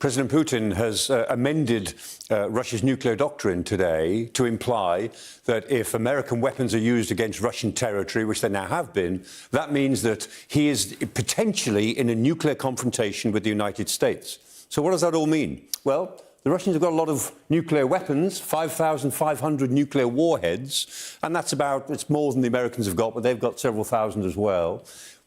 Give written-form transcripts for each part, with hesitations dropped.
President Putin has amended Russia's nuclear doctrine today to imply that if American weapons are used against Russian territory, which they now have been, that means that he is potentially in a nuclear confrontation with the United States. So what does that all mean? Well, the Russians have got a lot of nuclear weapons, 5,500 nuclear warheads, and it's more than the Americans have got, but they've got several thousand as well.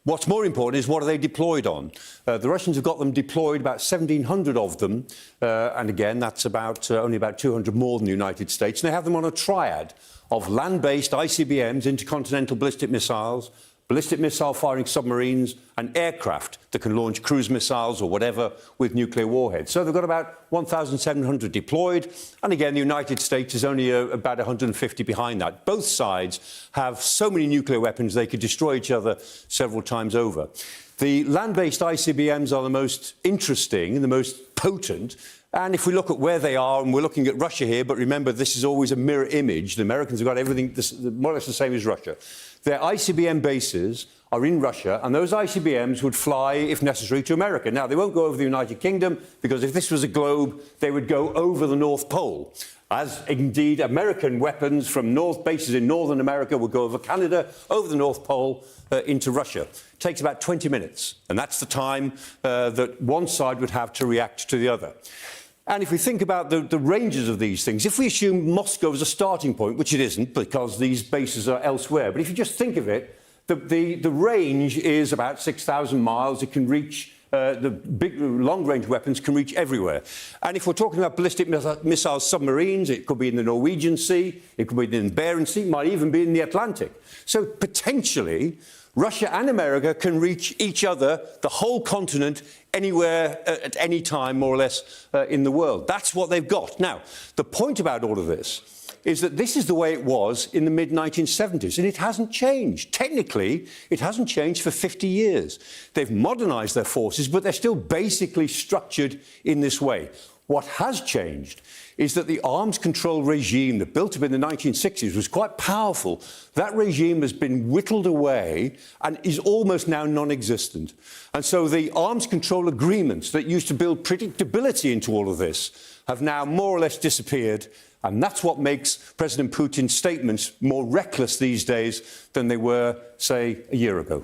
What's more important is what are they deployed on? The Russians have got them deployed, about 1,700 of them, and again, that's only about 200 more than the United States. And they have them on a triad of land-based ICBMs, intercontinental ballistic missiles, ballistic missile-firing submarines and aircraft that can launch cruise missiles or whatever with nuclear warheads. So they've got about 1,700 deployed, and again, the United States is only about 150 behind that. Both sides have so many nuclear weapons they could destroy each other several times over. The land-based ICBMs are the most interesting and the most potent. And if we look at where they are, and we're looking at Russia here, but remember, this is always a mirror image. The Americans have got everything more or less the same as Russia. Their ICBM bases are in Russia, and those ICBMs would fly, if necessary, to America. Now, they won't go over the United Kingdom, because if this was a globe, they would go over the North Pole. As indeed, American weapons from bases in Northern America would go over Canada, over the North Pole, into Russia. It takes about 20 minutes, and that's the time that one side would have to react to the other. And if we think about the ranges of these things, if we assume Moscow as a starting point, which it isn't because these bases are elsewhere, but if you just think of it, the range is about 6,000 miles. It can reach, the big long-range weapons can reach everywhere. And if we're talking about ballistic missile submarines, it could be in the Norwegian Sea, it could be in the Bering Sea, it might even be in the Atlantic. So potentially, Russia and America can reach each other, the whole continent, anywhere, at any time, more or less, in the world. That's what they've got. Now, the point about all of this is that this is the way it was in the mid-1970s, and it hasn't changed. Technically, it hasn't changed for 50 years. They've modernised their forces, but they're still basically structured in this way. What has changed is that the arms control regime that built up in the 1960s was quite powerful. That regime has been whittled away and is almost now non-existent. And so the arms control agreements that used to build predictability into all of this have now more or less disappeared. And that's what makes President Putin's statements more reckless these days than they were, say, a year ago.